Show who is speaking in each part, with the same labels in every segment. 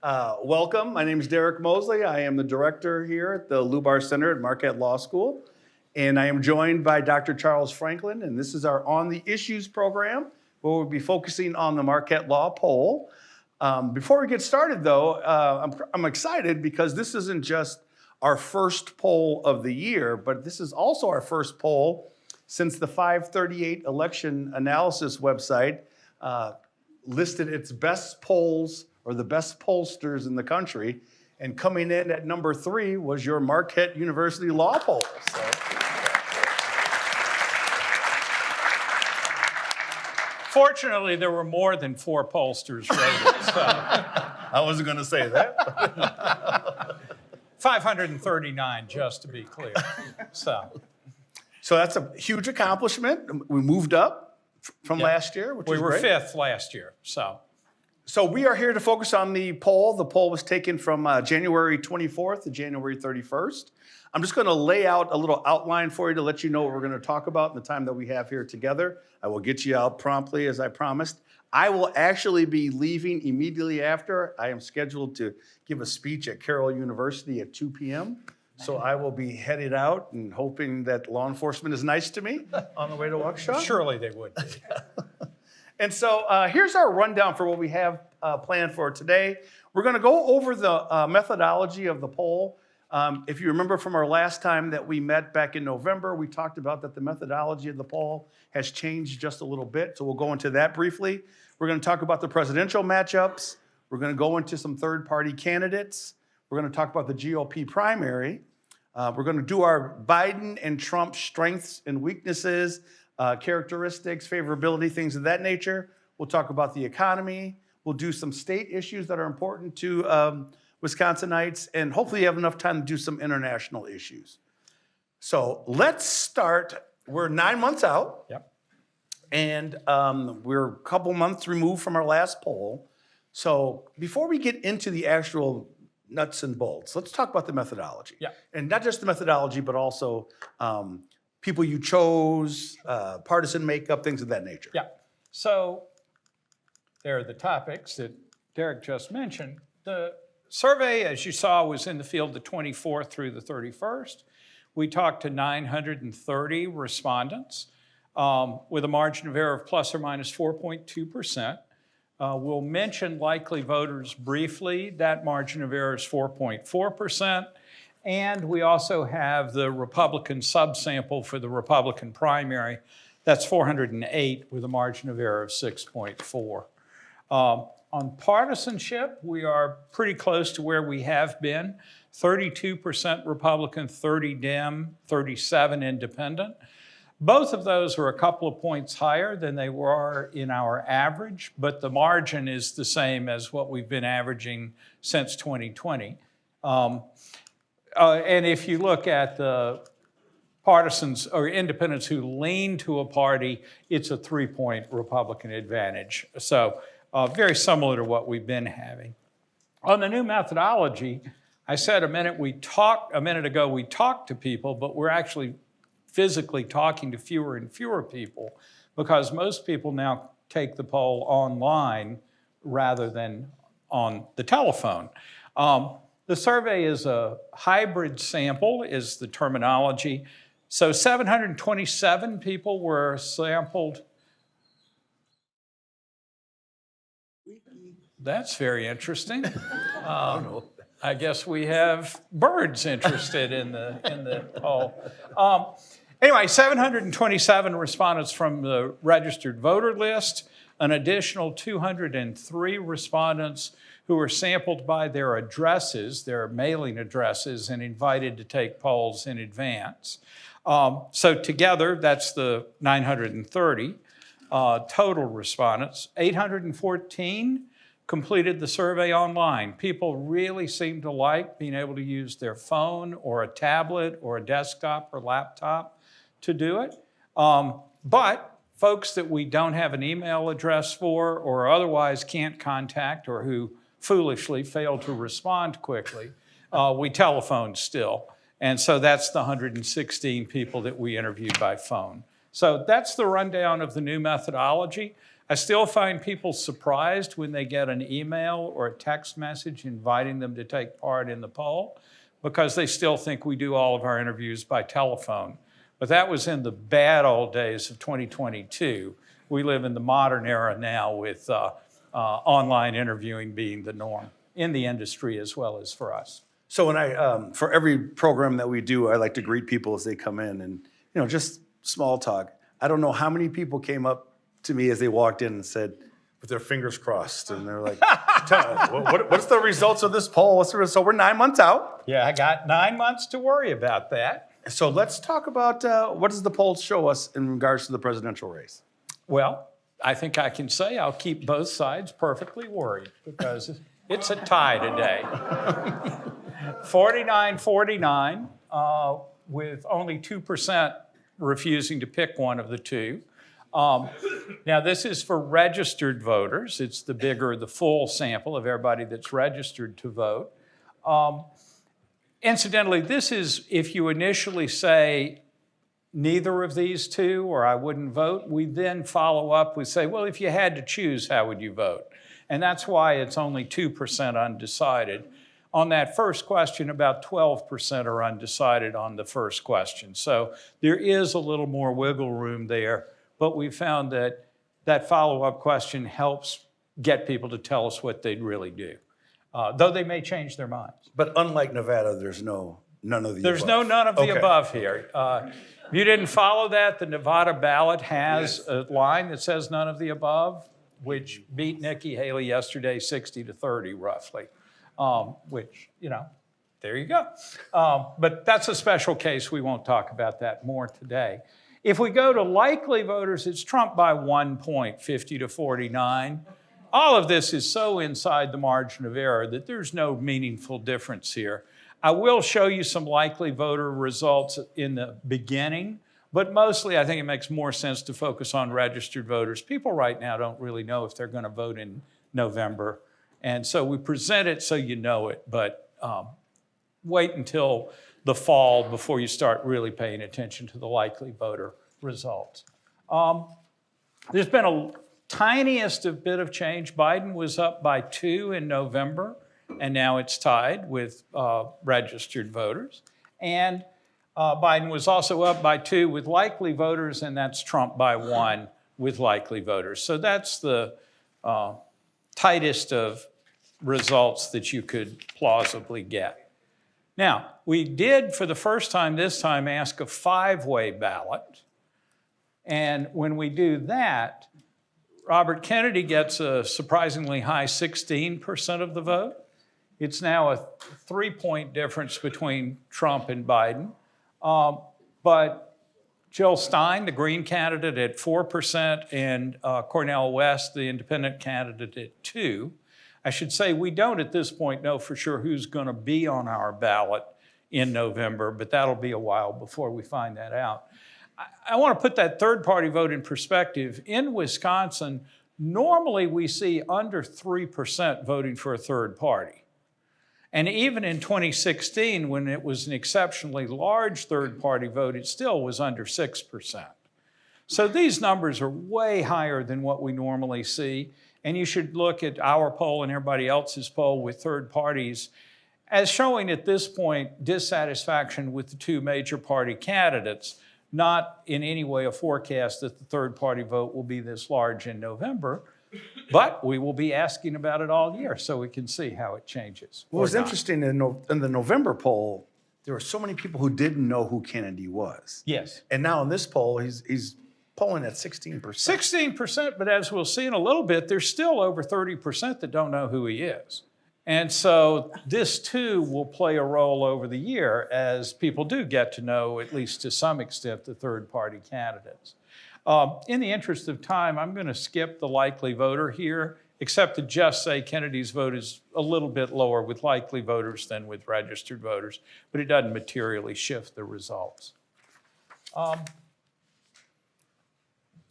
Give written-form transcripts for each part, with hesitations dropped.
Speaker 1: Welcome. My name is Derek Mosley. I am the director here at the Lubar Center at Marquette Law School. And I am joined by Dr. Charles Franklin. And this is our On the Issues program, where we'll be focusing on the Marquette Law Poll. Before we get started, though, I'm excited because this isn't just our first poll of the year, but this is also our first poll since the 538 election analysis website listed its best polls or the best pollsters in the country. And coming in at number 3 was your Marquette University Law Poll. So.
Speaker 2: Fortunately, there were more than 4 pollsters rated. So.
Speaker 1: I wasn't going to say that.
Speaker 2: 539, just to be clear. So
Speaker 1: that's a huge accomplishment. We moved up from last year, which
Speaker 2: we
Speaker 1: is
Speaker 2: were
Speaker 1: great.
Speaker 2: 5th last year.
Speaker 1: So we are here to focus on the poll. The poll was taken from January 24th to January 31st. I'm just going to lay out a little outline for you to let you know what we're going to talk about in the time that we have here together. I will get you out promptly, as I promised. I will actually be leaving immediately after. I am scheduled to give a speech at Carroll University at 2 p.m. So I will be headed out and hoping that law enforcement is nice to me on the way to Waukesha.
Speaker 2: Surely they would be.
Speaker 1: And so here's our rundown for what we have planned for today. We're going to go over the methodology of the poll. If you remember from our last time that we met back in November, we talked about that the methodology of the poll has changed just a little bit. So we'll go into that briefly. We're going to talk about the presidential matchups. We're going to go into some third-party candidates. We're going to talk about the GOP primary. We're going to do our Biden and Trump strengths and weaknesses, characteristics, favorability, things of that nature. We'll talk about the economy. We'll do some state issues that are important to Wisconsinites, and hopefully you have enough time to do some international issues. So let's start. We're 9 months out.
Speaker 2: Yep.
Speaker 1: And we're a couple months removed from our last poll. So before we get into the actual nuts and bolts, let's talk about the methodology.
Speaker 2: Yeah.
Speaker 1: And not just the methodology, but also people you chose, partisan makeup, things of that nature.
Speaker 2: Yeah. So there are the topics that Derek just mentioned. The survey, as you saw, was in the field the 24th through the 31st. We talked to 930 respondents with a margin of error of plus or minus 4.2%. We'll mention likely voters briefly. That margin of error is 4.4%. And we also have the Republican subsample for the Republican primary. That's 408 with a margin of error of 6.4. On partisanship, we are pretty close to where we have been. 32% Republican, 30 Dem, 37 Independent. Both of those are a couple of points higher than they were in our average, but the margin is the same as what we've been averaging since 2020. And if you look at the partisans or independents who lean to a party, it's a 3-point Republican advantage. So very similar to what we've been having. On the new methodology, I said a minute ago we talked to people, but we're actually physically talking to fewer and fewer people because most people now take the poll online rather than on the telephone. The survey is a hybrid sample, is the terminology. So 727 people were sampled. That's very interesting. I guess we have birds interested in the poll. Anyway, 727 respondents from the registered voter list, an additional 203 respondents who were sampled by their addresses, their mailing addresses, and invited to take polls in advance. So together, that's the 930 total respondents. 814 completed the survey online. People really seem to like being able to use their phone or a tablet or a desktop or laptop to do it. But folks that we don't have an email address for or otherwise can't contact or who foolishly fail to respond quickly, we telephone still. And so that's the 116 people that we interviewed by phone. So that's the rundown of the new methodology. I still find people surprised when they get an email or a text message inviting them to take part in the poll, because they still think we do all of our interviews by telephone. But that was in the bad old days of 2022. We live in the modern era now with online interviewing being the norm in the industry as well as for us.
Speaker 1: So when for every program that we do, I like to greet people as they come in and, just small talk. I don't know how many people came up to me as they walked in and said, with their fingers crossed, and they're like, what's the results of this poll? So we're 9 months out.
Speaker 2: Yeah, I got 9 months to worry about that.
Speaker 1: So let's talk about what does the poll show us in regards to the presidential race?
Speaker 2: Well, I think I can say I'll keep both sides perfectly worried, because it's a tie today. 49-49, with only 2% refusing to pick one of the two. Now, this is for registered voters. It's the bigger, the full sample of everybody that's registered to vote. Incidentally, this is if you initially say neither of these two, or I wouldn't vote, we then follow up with say, well, if you had to choose, how would you vote? And that's why it's only 2% undecided. On that first question, about 12% are undecided on the first question. So there is a little more wiggle room there, but we found that that follow-up question helps get people to tell us what they'd really do, though they may change their minds.
Speaker 1: But unlike Nevada, there's none of the above.
Speaker 2: There's none of the above here. If you didn't follow that, the Nevada ballot has a line that says none of the above, which beat Nikki Haley yesterday 60-30 roughly, which, there you go. But that's a special case. We won't talk about that more today. If we go to likely voters, it's Trump by 1 point, 50-49. All of this is so inside the margin of error that there's no meaningful difference here. I will show you some likely voter results in the beginning, but mostly I think it makes more sense to focus on registered voters. People right now don't really know if they're going to vote in November, and so we present it so you know it, but wait until the fall before you start really paying attention to the likely voter results. There's been a tiniest of bit of change. Biden was up by 2 in November, and now it's tied with registered voters. And Biden was also up by 2 with likely voters, and that's Trump by 1 with likely voters. So that's the tightest of results that you could plausibly get. Now, we did, for the first time this time, ask a 5-way ballot. And when we do that, Robert Kennedy gets a surprisingly high 16% of the vote. It's now a 3-point difference between Trump and Biden. But Jill Stein, the Green candidate, at 4%, and Cornel West, the independent candidate, at 2%. I should say we don't at this point know for sure who's going to be on our ballot in November, but that'll be a while before we find that out. I want to put that third-party vote in perspective. In Wisconsin, normally we see under 3% voting for a third party. And even in 2016, when it was an exceptionally large third-party vote, it still was under 6%. So these numbers are way higher than what we normally see. And you should look at our poll and everybody else's poll with third parties as showing at this point dissatisfaction with the two major party candidates, not in any way a forecast that the third party vote will be this large in November, but we will be asking about it all year so we can see how it changes.
Speaker 1: What was interesting in the November poll, there were so many people who didn't know who Kennedy was.
Speaker 2: Yes.
Speaker 1: And now in this poll, he's polling at 16%.
Speaker 2: 16%, but as we'll see in a little bit, there's still over 30% that don't know who he is. And so this too will play a role over the year as people do get to know, at least to some extent, the third-party candidates. In the interest of time, I'm going to skip the likely voter here, except to just say Kennedy's vote is a little bit lower with likely voters than with registered voters, but it doesn't materially shift the results.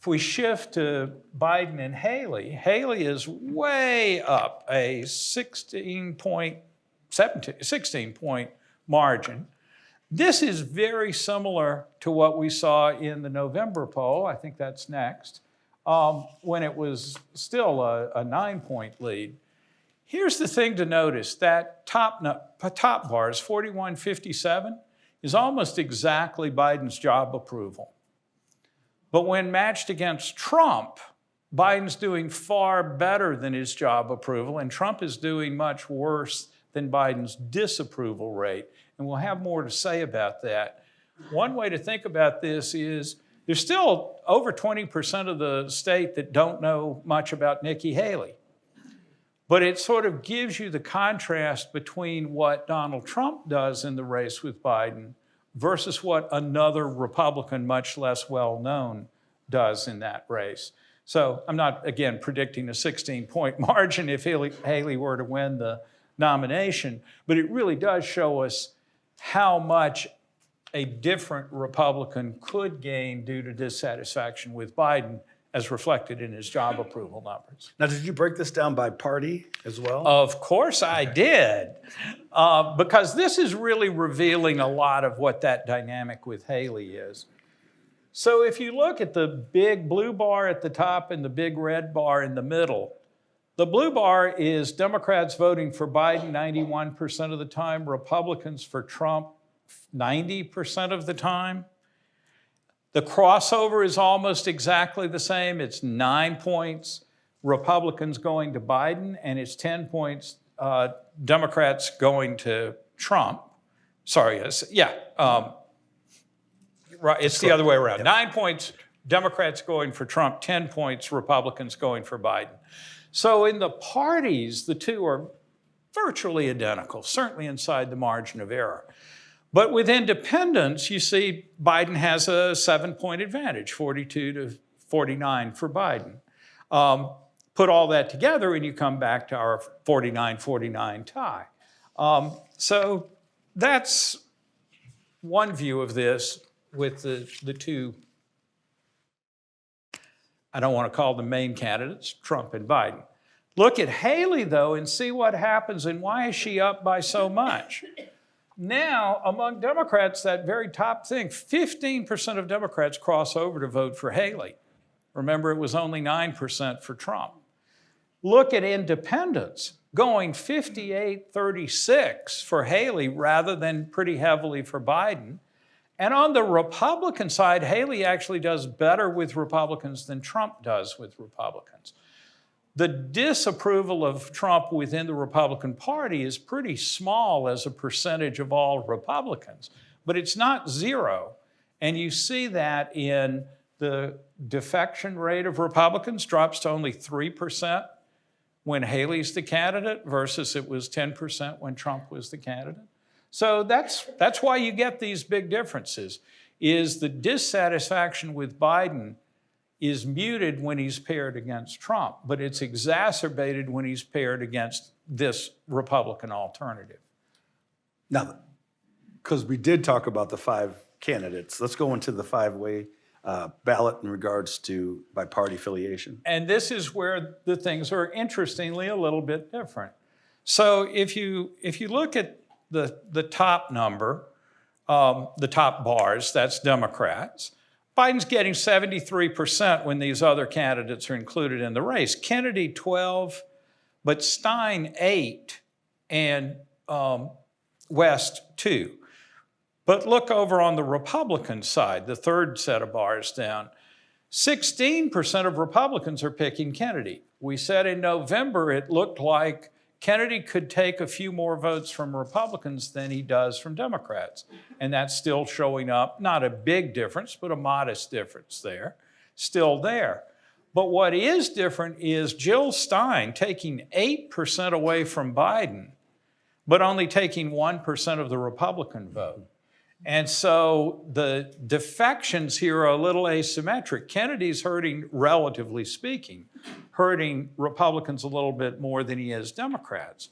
Speaker 2: If we shift to Biden and Haley, Haley is way up, a 16-point margin. This is very similar to what we saw in the November poll. I think that's next. when it was still a 9-point lead. Here's the thing to notice, that top bars, 41-57, is almost exactly Biden's job approval. But when matched against Trump, Biden's doing far better than his job approval, and Trump is doing much worse than Biden's disapproval rate. And we'll have more to say about that. One way to think about this is there's still over 20% of the state that don't know much about Nikki Haley. But it sort of gives you the contrast between what Donald Trump does in the race with Biden versus what another Republican, much less well-known, does in that race. So I'm not, again, predicting a 16-point margin if Haley were to win the nomination, but it really does show us how much a different Republican could gain due to dissatisfaction with Biden, as reflected in his job approval numbers.
Speaker 1: Now, did you break this down by party as well?
Speaker 2: Of course I did, because this is really revealing a lot of what that dynamic with Haley is. So if you look at the big blue bar at the top and the big red bar in the middle, the blue bar is Democrats voting for Biden 91% of the time, Republicans for Trump 90% of the time. The crossover is almost exactly the same. It's 9 points Republicans going to Biden, and it's 10 points Democrats going to Trump. Sorry, right, it's the other way around. 9 points Democrats going for Trump, 10 points Republicans going for Biden. So in the parties, the two are virtually identical, certainly inside the margin of error. But with independents, you see Biden has a 7-point advantage, 42-49 for Biden. Put all that together and you come back to our 49-49 tie. So that's one view of this with the two, I don't want to call them main candidates, Trump and Biden. Look at Haley, though, and see what happens and why is she up by so much? Now, among Democrats, that very top thing, 15% of Democrats cross over to vote for Haley. Remember, it was only 9% for Trump. Look at independents, going 58-36 for Haley rather than pretty heavily for Biden. And on the Republican side, Haley actually does better with Republicans than Trump does with Republicans. The disapproval of Trump within the Republican Party is pretty small as a percentage of all Republicans, but it's not zero. And you see that in the defection rate of Republicans drops to only 3% when Haley's the candidate versus it was 10% when Trump was the candidate. So that's why you get these big differences, is the dissatisfaction with Biden is muted when he's paired against Trump, but it's exacerbated when he's paired against this Republican alternative.
Speaker 1: Now, because we did talk about the 5 candidates, let's go into the 5-way ballot in regards to by party affiliation.
Speaker 2: And this is where the things are interestingly a little bit different. So if you look at the top number, the top bars, that's Democrats. Biden's getting 73% when these other candidates are included in the race. Kennedy, 12, but Stein, 8, and West, 2. But look over on the Republican side, the third set of bars down. 16% of Republicans are picking Kennedy. We said in November it looked like Kennedy could take a few more votes from Republicans than he does from Democrats. And that's still showing up, not a big difference, but a modest difference there, still there. But what is different is Jill Stein taking 8% away from Biden, but only taking 1% of the Republican vote. And so the defections here are a little asymmetric. Kennedy's hurting, relatively speaking, hurting Republicans a little bit more than he is Democrats.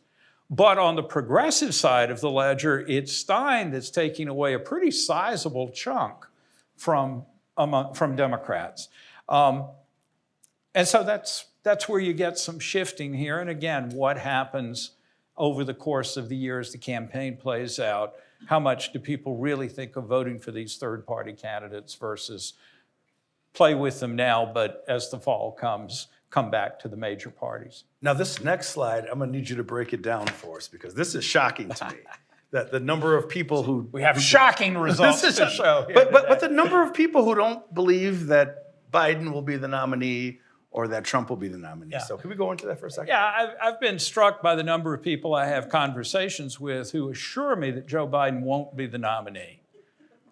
Speaker 2: But on the progressive side of the ledger, it's Stein that's taking away a pretty sizable chunk from Democrats. And so that's where you get some shifting here. And again, what happens over the course of the year as the campaign plays out? How much do people really think of voting for these third-party candidates versus play with them now, but as the fall comes, come back to the major parties.
Speaker 1: Now, this next slide, I'm going to need you to break it down for us because this is shocking to me. That the number of people who
Speaker 2: We have shocking results to show here
Speaker 1: but the number of people who don't believe that Biden will be the nominee or that Trump will be the nominee.
Speaker 2: Yeah.
Speaker 1: So can we go into that for a second?
Speaker 2: Yeah, I've been struck by the number of people I have conversations with who assure me that Joe Biden won't be the nominee.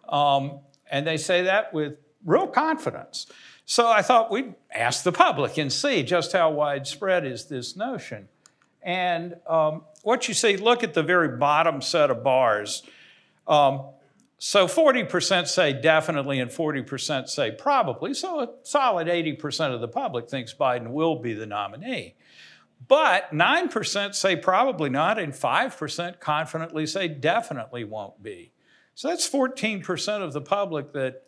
Speaker 2: And they say that with real confidence. So I thought we'd ask the public and see just how widespread is this notion. And what you see, look at the very bottom set of bars. So 40% say definitely and 40% say probably. So a solid 80% of the public thinks Biden will be the nominee. But 9% say probably not, and 5% confidently say definitely won't be. So that's 14% of the public that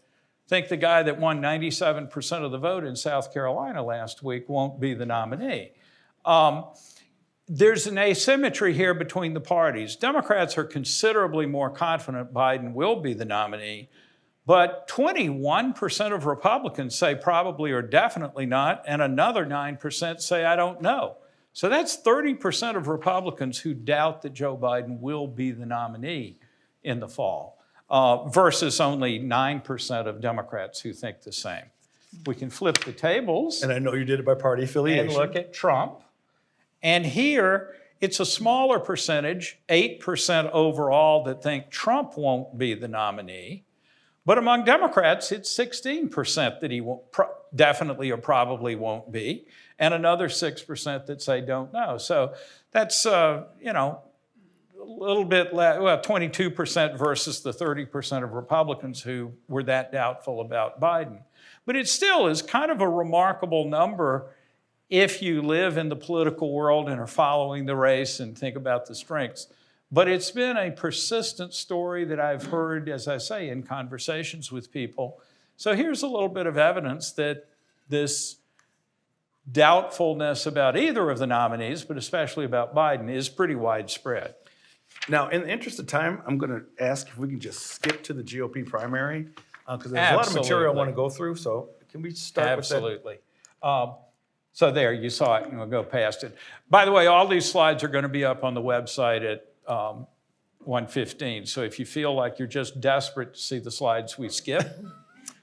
Speaker 2: think the guy that won 97% of the vote in South Carolina last week won't be the nominee. There's an asymmetry here between the parties. Democrats are considerably more confident Biden will be the nominee, but 21% of Republicans say probably or definitely not, and another 9% say I don't know. So that's 30% of Republicans who doubt that Joe Biden will be the nominee in the fall, versus only 9% of Democrats who think the same. We can flip the tables.
Speaker 1: And I know you did it by party affiliation.
Speaker 2: And look at Trump. And here, it's a smaller percentage, 8% overall, that think Trump won't be the nominee. But among Democrats, it's 16% that he won't, definitely or probably won't be, and another 6% that say don't know. So that's, a little bit less, well, 22% versus the 30% of Republicans who were that doubtful about Biden. But it still is kind of a remarkable number if you live in the political world and are following the race and think about the strengths. But it's been a persistent story that I've heard, as I say, in conversations with people. So here's a little bit of evidence that this doubtfulness about either of the nominees, but especially about Biden, is pretty widespread.
Speaker 1: Now, in the interest of time, I'm going to ask if we can just skip to the GOP primary, because there's a lot of material I want to go through. So can we start with that?
Speaker 2: Absolutely. So there, you saw it, and we'll go past it. By the way, all these slides are going to be up on the website at 1:15. So if you feel like you're just desperate to see the slides we skip,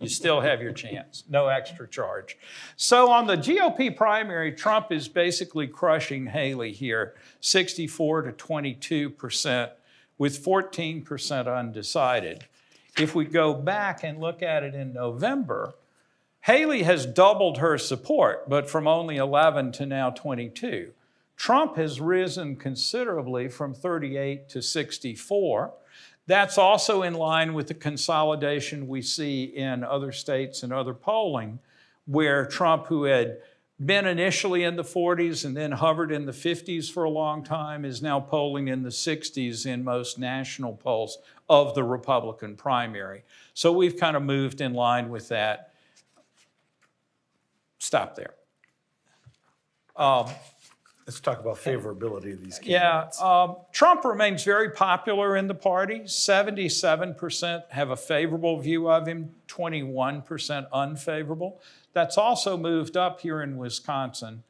Speaker 2: you still have your chance. No extra charge. So on the GOP primary, Trump is basically crushing Haley here, 64 to 22%, with 14% undecided. If we go back and look at it in November, Haley has doubled her support, but from only 11 to now 22. Trump has risen considerably from 38 to 64. That's also in line with the consolidation we see in other states and other polling, where Trump, who had been initially in the 40s and then hovered in the 50s for a long time, is now polling in the 60s in most national polls of the Republican primary. So we've kind of moved in line with that. Stop there.
Speaker 1: Let's talk about favorability of these candidates.
Speaker 2: Yeah, Trump remains very popular in the party. 77% have a favorable view of him, 21% unfavorable. That's also moved up here in Wisconsin.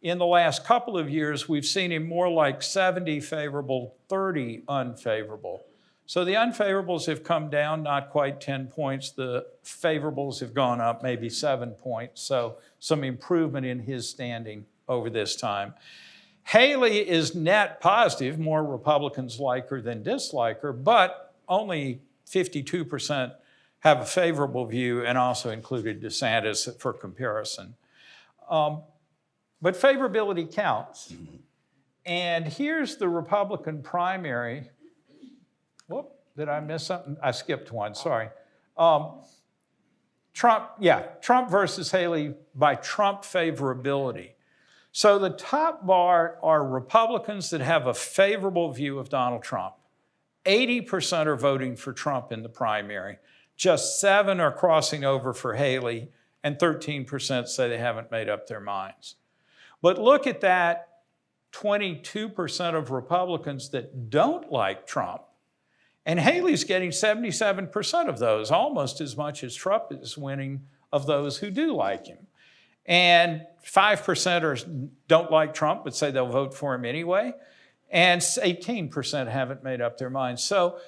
Speaker 2: In the last couple of years, we've seen him more like 70 favorable, 30 unfavorable. So the unfavorables have come down, not quite 10 points. The favorables have gone up maybe 7 points. So some improvement in his standing over this time. Haley is net positive. More Republicans like her than dislike her, but only 52% have a favorable view, and also included DeSantis for comparison. But favorability counts. Mm-hmm. And here's the Republican primary. Whoop, did I miss something? I skipped one, sorry. Trump versus Haley by Trump favorability. So the top bar are Republicans that have a favorable view of Donald Trump. 80% are voting for Trump in the primary. Just 7 are crossing over for Haley, and 13% say they haven't made up their minds. But look at that 22% of Republicans that don't like Trump. And Haley's getting 77% of those, almost as much as Trump is winning of those who do like him. And 5% don't like Trump, but say they'll vote for him anyway. And 18% haven't made up their minds. So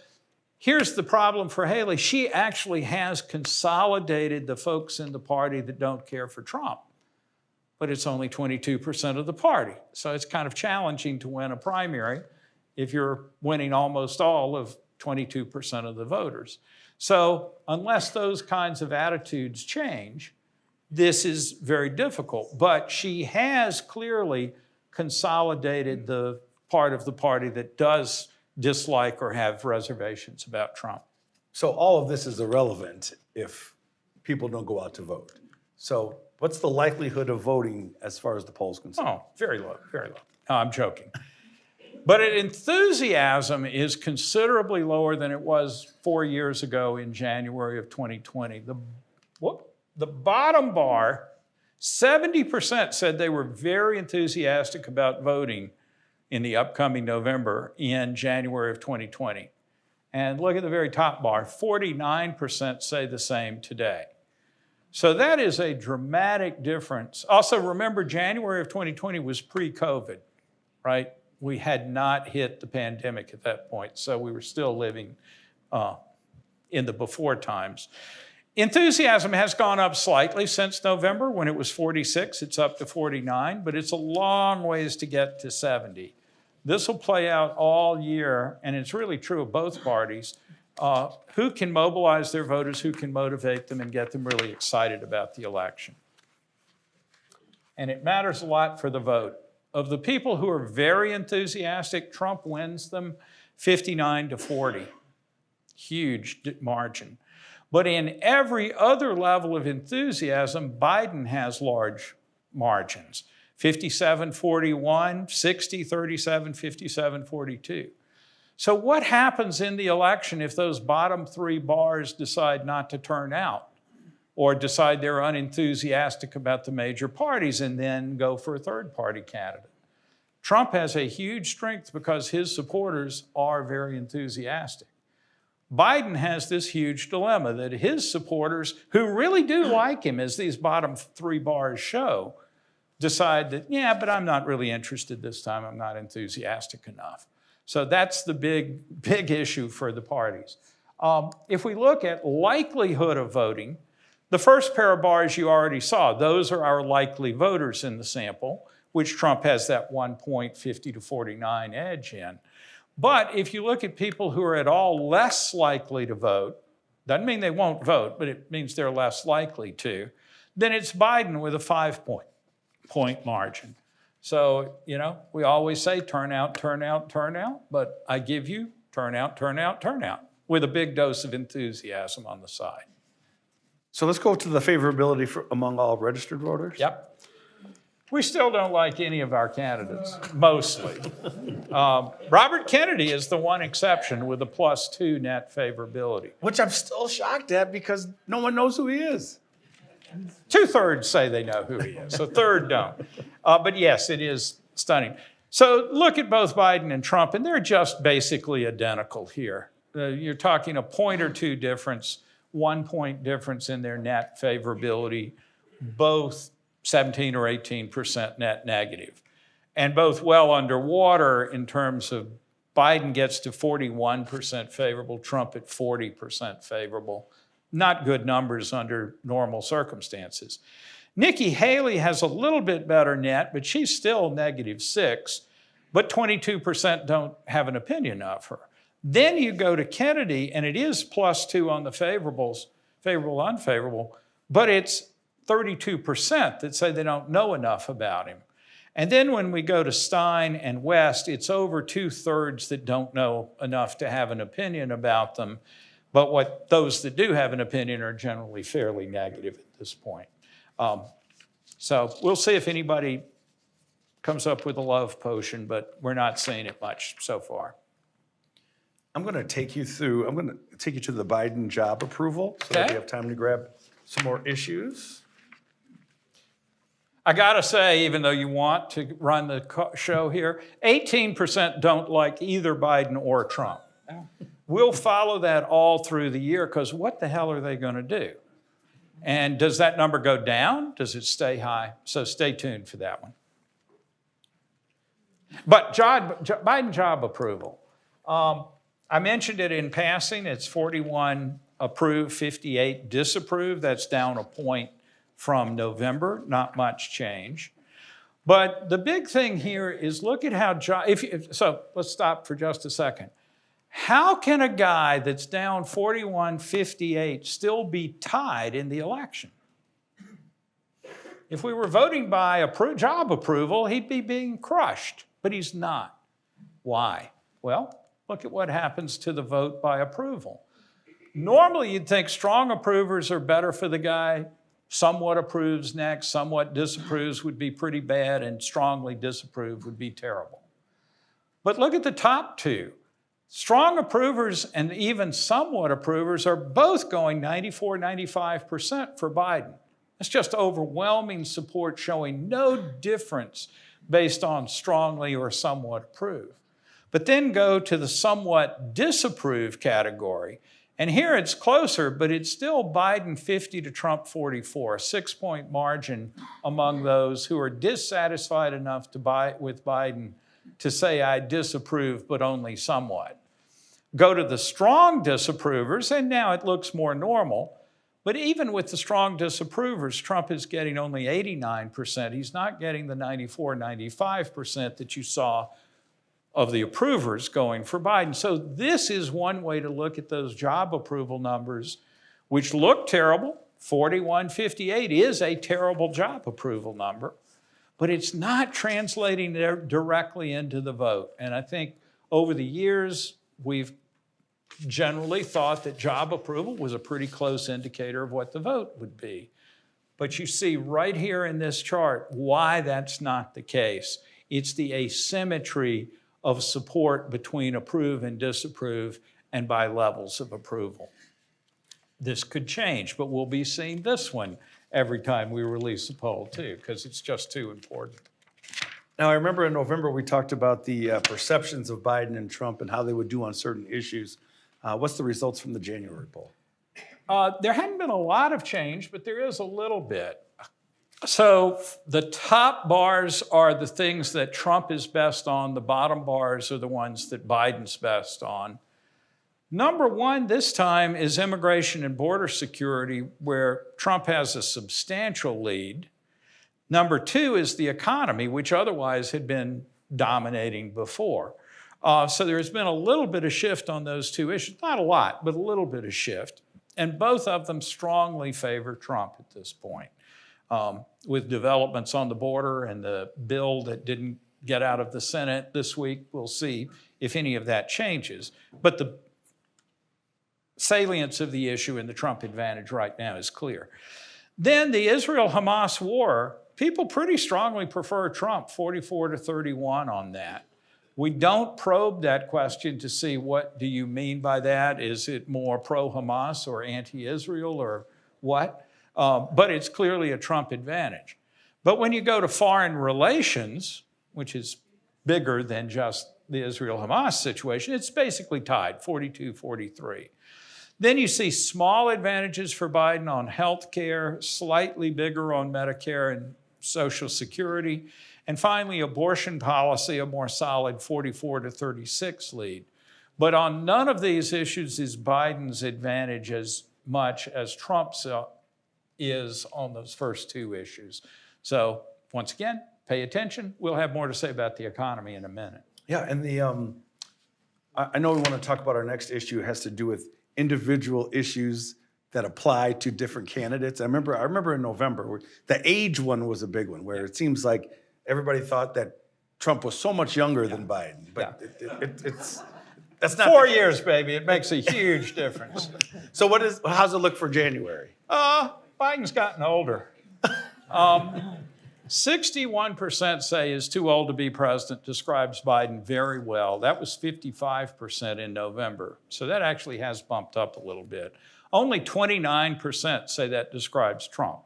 Speaker 2: here's the problem for Haley. She actually has consolidated the folks in the party that don't care for Trump. But it's only 22% of the party. So it's kind of challenging to win a primary if you're winning almost all of 22% of the voters. So unless those kinds of attitudes change, this is very difficult. But she has clearly consolidated the part of the party that does dislike or have reservations about Trump.
Speaker 1: So all of this is irrelevant if people don't go out to vote. So what's the likelihood of voting as far as the poll's concerned?
Speaker 2: Oh, very low, very low. No, I'm joking. But enthusiasm is considerably lower than it was 4 years ago in January of 2020. The bottom bar, 70% said they were very enthusiastic about voting in the upcoming November in January of 2020. And look at the very top bar, 49% say the same today. So that is a dramatic difference. Also, remember, January of 2020 was pre-COVID, right? We had not hit the pandemic at that point, so we were still living in the before times. Enthusiasm has gone up slightly since November. When it was 46, it's up to 49, but it's a long ways to get to 70. This will play out all year, and it's really true of both parties. Who can mobilize their voters, who can motivate them and get them really excited about the election. And it matters a lot for the vote. Of the people who are very enthusiastic, Trump wins them 59-40. Huge margin. But in every other level of enthusiasm, Biden has large margins. 57-41, 60-37, 57-42. So what happens in the election if those bottom three bars decide not to turn out or decide they're unenthusiastic about the major parties and then go for a third party candidate? Trump has a huge strength because his supporters are very enthusiastic. Biden has this huge dilemma that his supporters, who really do like him, as these bottom three bars show, decide that, yeah, but I'm not really interested this time. I'm not enthusiastic enough. So that's the big issue for the parties. If we look at likelihood of voting, the first pair of bars you already saw, those are our likely voters in the sample, which Trump has that 1 point 50-49 edge in. But if you look at people who are at all less likely to vote, doesn't mean they won't vote, but it means they're less likely to, then it's Biden with a 5-point margin. So, you know, we always say turnout, turnout, turnout, but I give you turnout, turnout, turnout with a big dose of enthusiasm on the side.
Speaker 1: So let's go to the favorability among all registered voters.
Speaker 2: Yep. We still don't like any of our candidates, mostly. Robert Kennedy is the one exception with a +2 net favorability.
Speaker 1: Which I'm still shocked at because no one knows who he is.
Speaker 2: 2/3 say they know who he is, a third don't. But yes, it is stunning. So look at both Biden and Trump, and they're just basically identical here. You're talking a point or two difference, 1 point difference in their net favorability, both 17 or 18% net negative, and both well underwater in terms of Biden gets to 41% favorable, Trump at 40% favorable. Not good numbers under normal circumstances. Nikki Haley has a little bit better net, but she's still -6, but 22% don't have an opinion of her. Then you go to Kennedy, and it is +2 on the favorables, favorable, unfavorable, but it's 32% that say they don't know enough about him. And then when we go to Stein and West, it's over 2/3 that don't know enough to have an opinion about them. But those that do have an opinion are generally fairly negative at this point. So we'll see if anybody comes up with a love potion, but we're not seeing it much so far.
Speaker 1: I'm going to take you to the Biden job approval so that we have time to grab some more issues.
Speaker 2: I gotta say, even though you want to run the show here, 18% don't like either Biden or Trump. We'll follow that all through the year because what the hell are they going to do? And does that number go down? Does it stay high? So stay tuned for that one. But Biden job approval. I mentioned it in passing. It's 41 approved, 58 disapproved. That's down a point from November, not much change. But the big thing here is look at how, so let's stop for just a second. How can a guy that's down 41-58 still be tied in the election? If we were voting by job approval, he'd be being crushed, but he's not. Why? Well, look at what happens to the vote by approval. Normally, you'd think strong approvers are better for the guy, somewhat approves next, somewhat disapproves would be pretty bad, and strongly disapprove would be terrible. But look at the top two. Strong approvers and even somewhat approvers are both going 94-95% for Biden. It's just overwhelming support showing no difference based on strongly or somewhat approve. But then go to the somewhat disapprove category, and here it's closer, but it's still Biden 50 to Trump 44, a 6-point margin among those who are dissatisfied enough with Biden to say, I disapprove, but only somewhat. Go to the strong disapprovers, and now it looks more normal. But even with the strong disapprovers, Trump is getting only 89%. He's not getting the 94-95% that you saw of the approvers going for Biden. So this is one way to look at those job approval numbers, which look terrible. 41-58 is a terrible job approval number, but it's not translating directly into the vote. And I think over the years, we've generally thought that job approval was a pretty close indicator of what the vote would be. But you see right here in this chart why that's not the case. It's the asymmetry of support between approve and disapprove and by levels of approval. This could change, but we'll be seeing this one every time we release a poll too, because it's just too important.
Speaker 1: Now, I remember in November we talked about the perceptions of Biden and Trump and how they would do on certain issues. What's the results from the January poll?
Speaker 2: There hadn't been a lot of change, but there is a little bit. So the top bars are the things that Trump is best on. The bottom bars are the ones that Biden's best on. Number one this time is immigration and border security, where Trump has a substantial lead. Number two is the economy, which otherwise had been dominating before. So there's been a little bit of shift on those two issues. Not a lot, but a little bit of shift. And both of them strongly favor Trump at this point. With developments on the border and the bill that didn't get out of the Senate this week, we'll see if any of that changes. But the salience of the issue and the Trump advantage right now is clear. Then the Israel-Hamas war, people pretty strongly prefer Trump, 44-31 on that. We don't probe that question to see what do you mean by that. Is it more pro-Hamas or anti-Israel or what? But it's clearly a Trump advantage. But when you go to foreign relations, which is bigger than just the Israel-Hamas situation, it's basically tied, 42-43. Then you see small advantages for Biden on health care, slightly bigger on Medicare and Social Security, and finally abortion policy, a more solid 44-36 lead. But on none of these issues is Biden's advantage as much as Trump's is on those first two issues. So once again, pay attention. We'll have more to say about the economy in a minute.
Speaker 1: Yeah, and I know we want to talk about our next issue. It has to do with individual issues that apply to different candidates. I remember in November, where the age one was a big one, where it seems like everybody thought that Trump was so much younger than Biden. But that's not
Speaker 2: 4 years, baby. It makes a huge difference.
Speaker 1: So how's it look for January?
Speaker 2: Biden's gotten older. 61% say is too old to be president, describes Biden very well. That was 55% in November. So that actually has bumped up a little bit. Only 29% say that describes Trump,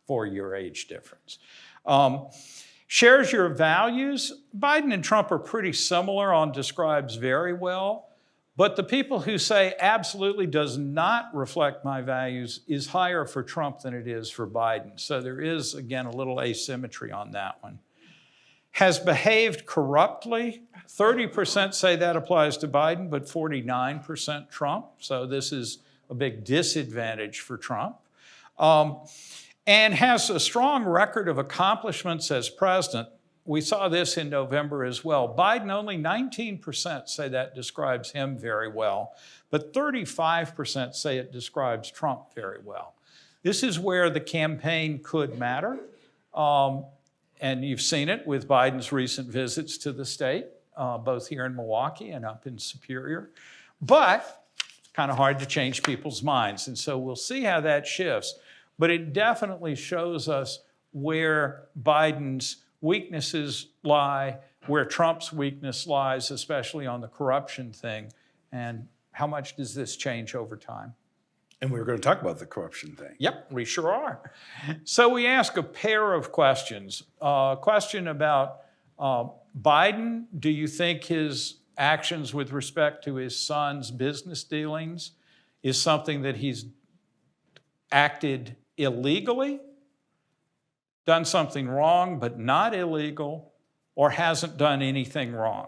Speaker 2: 4-year age difference. Shares your values. Biden and Trump are pretty similar on describes very well, But the people who say absolutely does not reflect my values is higher for Trump than it is for Biden. So there is, again, a little asymmetry on that one. Has behaved corruptly. 30% say that applies to Biden, but 49% Trump. So this is a big disadvantage for Trump. And has a strong record of accomplishments as president. We saw this in November as well. Biden, only 19% say that describes him very well, but 35% say it describes Trump very well. This is where the campaign could matter. And you've seen it with Biden's recent visits to the state, both here in Milwaukee and up in Superior. But it's kind of hard to change people's minds. And so we'll see how that shifts. But it definitely shows us where Biden's weaknesses lie, where Trump's weakness lies, especially on the corruption thing. And how much does this change over time?
Speaker 1: And we were going to talk about the corruption thing.
Speaker 2: Yep, we sure are. So we ask a pair of questions. A question about Biden. Do you think his actions with respect to his son's business dealings is something that he's acted illegally, done something wrong but not illegal, or hasn't done anything wrong?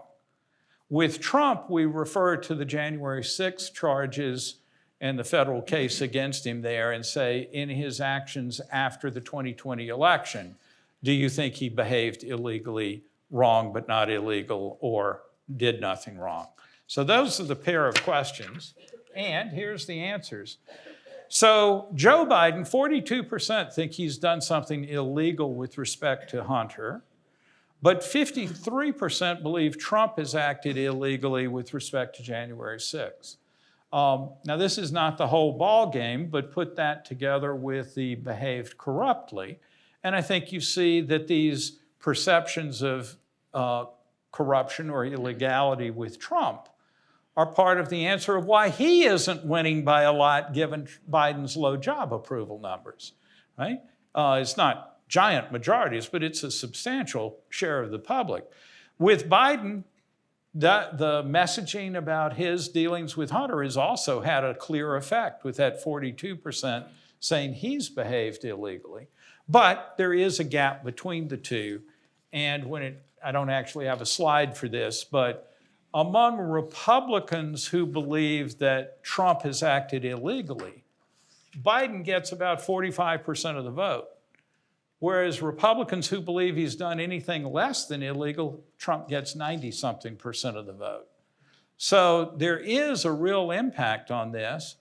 Speaker 2: With Trump, we refer to the January 6th charges and the federal case against him there and say, in his actions after the 2020 election, do you think he behaved illegally, wrong but not illegal, or did nothing wrong? So those are the pair of questions, and here's the answers. So Joe Biden, 42% think he's done something illegal with respect to Hunter, but 53% believe Trump has acted illegally with respect to January 6th. Now, this is not the whole ball game, but put that together with the behaved corruptly, and I think you see that these perceptions of corruption or illegality with Trump are part of the answer of why he isn't winning by a lot given Biden's low job approval numbers, right? It's not giant majorities, but it's a substantial share of the public. With Biden, the messaging about his dealings with Hunter has also had a clear effect with that 42% saying he's behaved illegally. But there is a gap between the two. And I don't actually have a slide for this, but among Republicans who believe that Trump has acted illegally, Biden gets about 45% of the vote. Whereas Republicans who believe he's done anything less than illegal, Trump gets 90-something% of the vote. So there is a real impact on this,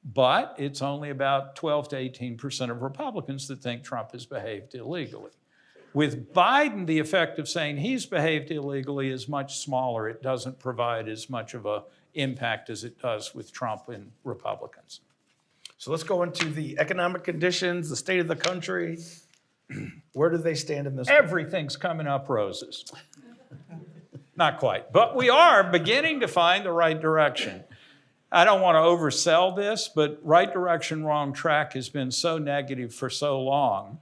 Speaker 2: but it's only about 12 to 18% of Republicans that think Trump has behaved illegally. With Biden, the effect of saying he's behaved illegally is much smaller. It doesn't provide as much of an impact as it does with Trump and Republicans.
Speaker 1: So let's go into the economic conditions, the state of the country. Where do they stand in this?
Speaker 2: Everything's coming up roses. Not quite, but we are beginning to find the right direction. I don't want to oversell this, but right direction, wrong track has been so negative for so long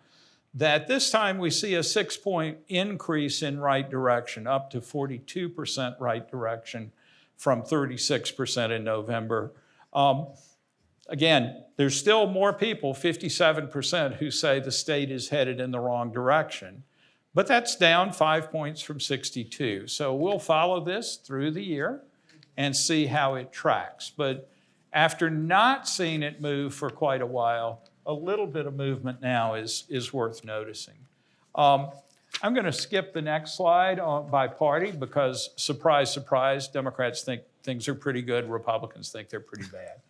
Speaker 2: that this time we see a 6-point increase in right direction, up to 42% right direction from 36% in November. Again, there's still more people, 57%, who say the state is headed in the wrong direction, but that's down 5 points from 62. So we'll follow this through the year and see how it tracks. But after not seeing it move for quite a while, a little bit of movement now is worth noticing. I'm going to skip the next slide by party because, surprise, surprise, Democrats think things are pretty good, Republicans think they're pretty bad.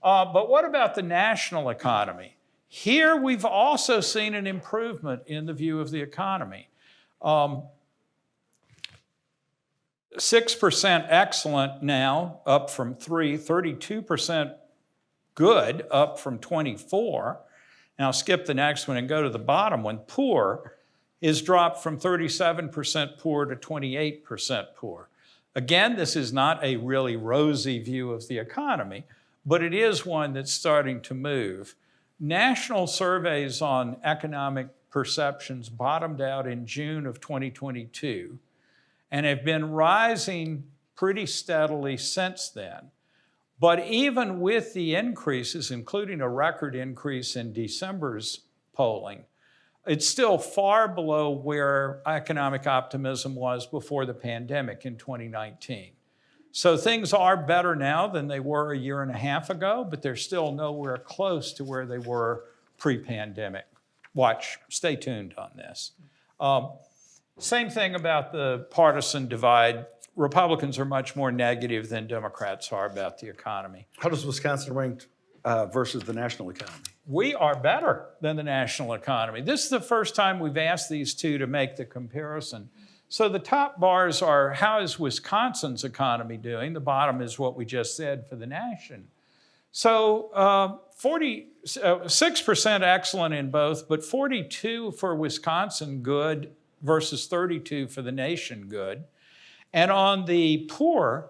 Speaker 2: But what about the national economy? Here we've also seen an improvement in the view of the economy. 6% excellent now, up from 3, 32% good, up from 24. Now skip the next one and go to the bottom one. Poor is dropped from 37% poor to 28% poor. Again, this is not a really rosy view of the economy, but it is one that's starting to move. National surveys on economic perceptions bottomed out in June of 2022 and have been rising pretty steadily since then. But even with the increases, including a record increase in December's polling, it's still far below where economic optimism was before the pandemic in 2019. So things are better now than they were a year and a half ago, but they're still nowhere close to where they were pre-pandemic. Stay tuned on this. Same thing about the partisan divide. Republicans are much more negative than Democrats are about the economy.
Speaker 1: How does Wisconsin rank versus the national economy?
Speaker 2: We are better than the national economy. This is the first time we've asked these two to make the comparison. So the top bars are, how is Wisconsin's economy doing? The bottom is what we just said for the nation. So 6% excellent in both, but 42 for Wisconsin good versus 32 for the nation good. And on the poor,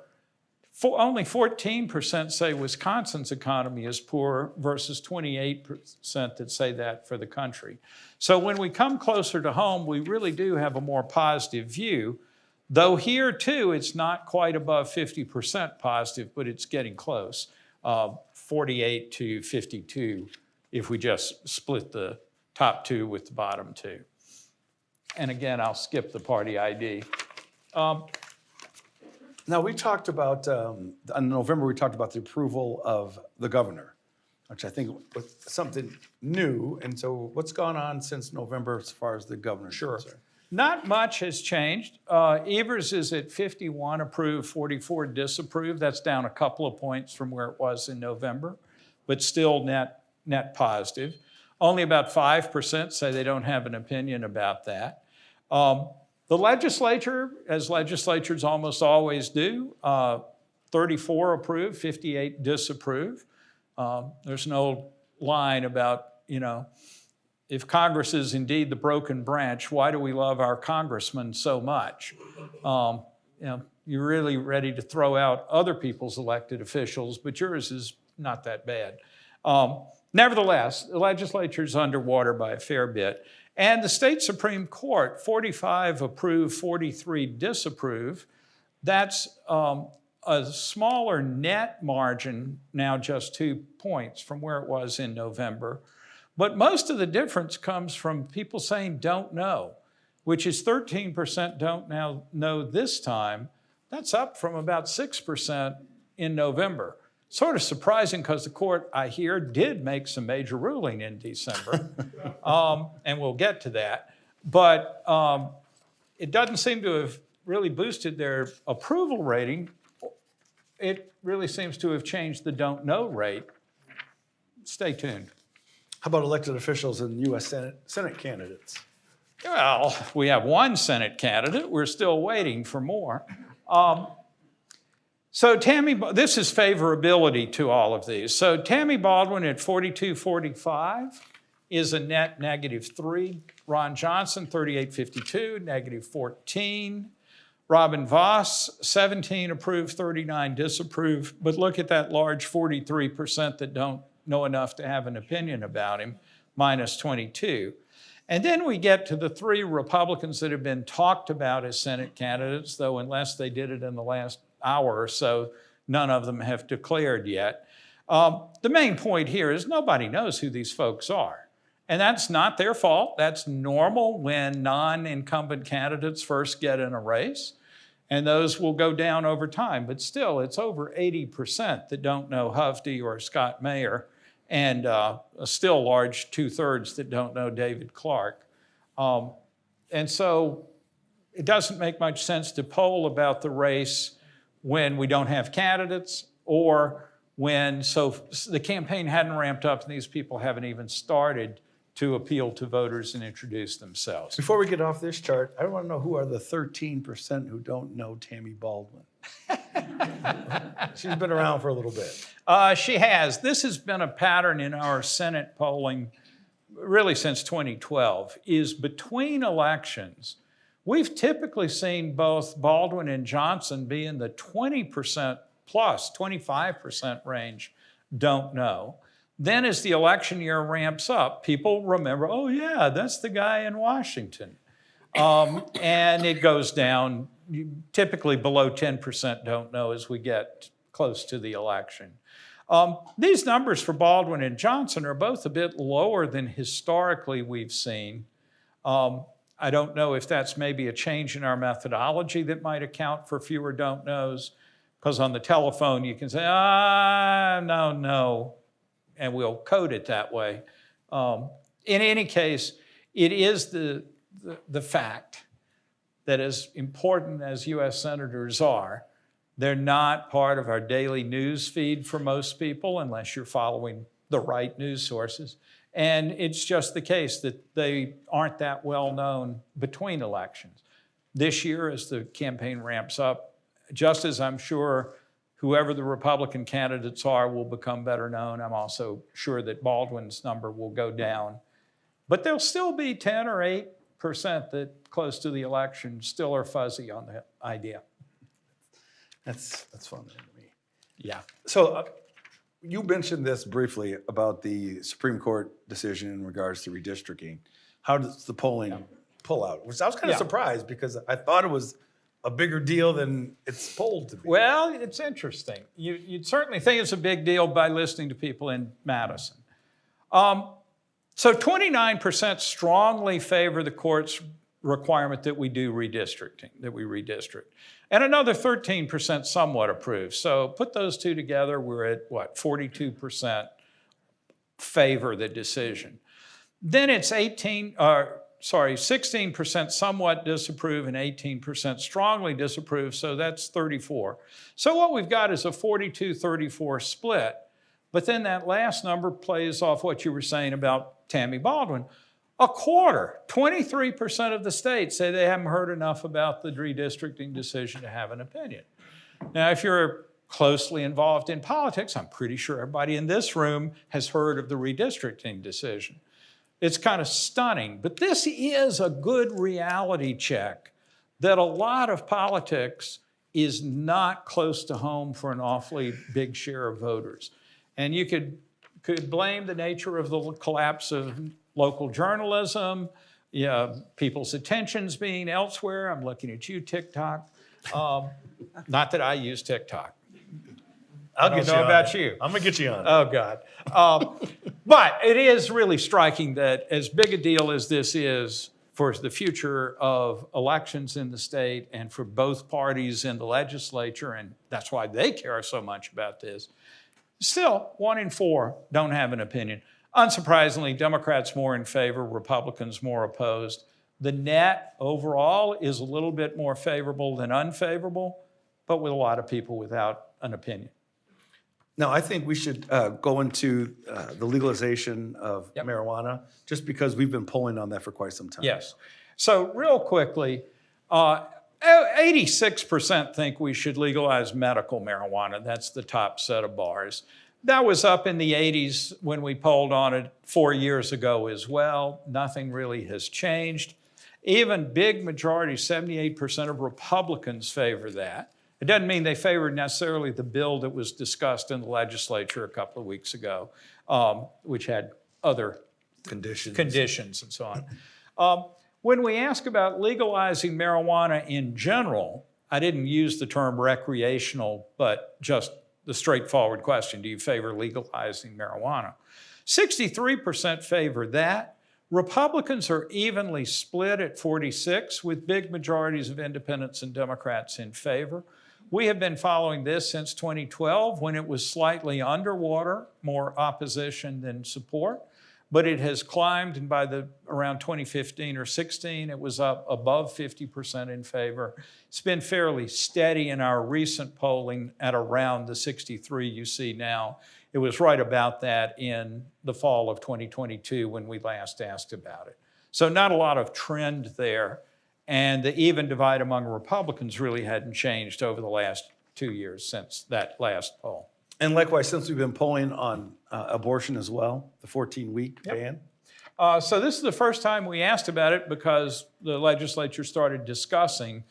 Speaker 2: only 14% say Wisconsin's economy is poor versus 28% that say that for the country. So when we come closer to home, we really do have a more positive view, though here too, it's not quite above 50% positive, but it's getting close, 48 to 52 if we just split the top two with the bottom two. And again, I'll skip the party ID.
Speaker 1: Now, we talked about, in November, we talked about the approval of the governor, which I think was something new. And so what's gone on since November as far as the governor?
Speaker 2: Sure. Not much has changed. Evers is at 51 approved, 44 disapproved. That's down a couple of points from where it was in November, but still net positive. Only about 5% say they don't have an opinion about that. The legislature, as legislatures almost always do, 34 approve, 58 disapprove. There's no line about, if Congress is indeed the broken branch, why do we love our congressmen so much? You're really ready to throw out other people's elected officials, but yours is not that bad. Nevertheless, the legislature's underwater by a fair bit. And the state Supreme Court, 45 approve, 43 disapprove. That's a smaller net margin, now just 2 points from where it was in November. But most of the difference comes from people saying don't know, which is 13% don't now know this time. That's up from about 6% in November. Sort of surprising because the court, I hear, did make some major ruling in December, and we'll get to that. But it doesn't seem to have really boosted their approval rating. It really seems to have changed the don't know rate. Stay tuned.
Speaker 1: How about elected officials and U.S. Senate candidates?
Speaker 2: Well, we have one Senate candidate. We're still waiting for more. So this is favorability to all of these. So Tammy Baldwin at 42.45 is a net -3. Ron Johnson, 38.52, -14. Robin Voss, 17 approved, 39 disapprove. But look at that large 43% that don't know enough to have an opinion about him, -22. And then we get to the 3 Republicans that have been talked about as Senate candidates, though unless they did it in the last hour or so, none of them have declared yet. The main point here is nobody knows who these folks are. And that's not their fault. That's normal when non-incumbent candidates first get in a race. And those will go down over time. But still, it's over 80% that don't know Hovde or Scott Mayer, and a still large 2/3 that don't know David Clark. And so it doesn't make much sense to poll about the race when we don't have candidates, or when the campaign hadn't ramped up and these people haven't even started to appeal to voters and introduce themselves.
Speaker 1: Before we get off this chart, I want to know who are the 13% who don't know Tammy Baldwin. She's been around for a little bit.
Speaker 2: She has. This has been a pattern in our Senate polling really since 2012, is between elections, we've typically seen both Baldwin and Johnson be in the 20% plus, 25% range, don't know. Then as the election year ramps up, people remember, oh yeah, that's the guy in Washington. And it goes down typically below 10% don't know as we get close to the election. These numbers for Baldwin and Johnson are both a bit lower than historically we've seen. I don't know if that's maybe a change in our methodology that might account for fewer don't knows, because on the telephone you can say, no, and we'll code it that way. In any case, it is the fact that as important as U.S. senators are, they're not part of our daily news feed for most people unless you're following the right news sources. And it's just the case that they aren't that well known between elections. This year, as the campaign ramps up, just as I'm sure whoever the Republican candidates are will become better known, I'm also sure that Baldwin's number will go down. But there'll still be 10 or 8% that close to the election still are fuzzy on the idea.
Speaker 1: That's fun to me.
Speaker 2: Yeah.
Speaker 3: So you mentioned this briefly about the Supreme Court decision in regards to redistricting. How does the polling pull out? Which I was kind of surprised because I thought it was a bigger deal than it's polled to be.
Speaker 2: Well, it's interesting. You'd certainly think it's a big deal by listening to people in Madison. So 29% strongly favor the court's requirement that we do redistricting, that we redistrict. And another 13% somewhat approve. So put those two together, we're at what, 42% favor the decision. Then it's 16% somewhat disapprove and 18% strongly disapprove, so that's 34. So what we've got is a 42-34 split. But then that last number plays off what you were saying about Tammy Baldwin. A quarter, 23% of the states say they haven't heard enough about the redistricting decision to have an opinion. Now, if you're closely involved in politics, I'm pretty sure everybody in this room has heard of the redistricting decision. It's kind of stunning, but this is a good reality check that a lot of politics is not close to home for an awfully big share of voters. And you could blame the nature of the collapse of local journalism, people's attentions being elsewhere. I'm looking at you, TikTok. Not that I use TikTok.
Speaker 1: I'll get you on
Speaker 2: about
Speaker 1: it.
Speaker 2: you.
Speaker 1: I'm going to get you on it.
Speaker 2: Oh, God. But it is really striking that as big a deal as this is for the future of elections in the state and for both parties in the legislature, and that's why they care so much about this, still, 1 in 4 don't have an opinion. Unsurprisingly, Democrats more in favor, Republicans more opposed. The net overall is a little bit more favorable than unfavorable, but with a lot of people without an opinion.
Speaker 3: Now, I think we should go into the legalization of marijuana, just because we've been polling on that for quite some time.
Speaker 2: Yes. So real quickly, 86% think we should legalize medical marijuana. That's the top set of bars. That was up in the 80s when we polled on it 4 years ago as well. Nothing really has changed. Even big majority, 78% of Republicans favor that. It doesn't mean they favor necessarily the bill that was discussed in the legislature a couple of weeks ago, which had other conditions and so on. When we ask about legalizing marijuana in general, I didn't use the term recreational, but just the straightforward question, do you favor legalizing marijuana? 63% favor that. Republicans are evenly split at 46, with big majorities of independents and Democrats in favor. We have been following this since 2012 when it was slightly underwater, more opposition than support, but it has climbed, and by around 2015 or 16, it was up above 50% in favor. It's been fairly steady in our recent polling at around the 63 you see now. It was right about that in the fall of 2022 when we last asked about it. So not a lot of trend there. And the even divide among Republicans really hadn't changed over the last 2 years since that last poll.
Speaker 3: And likewise, since we've been polling on abortion as well, the 14-week ban.
Speaker 2: So this is the first time we asked about it because the legislature started discussing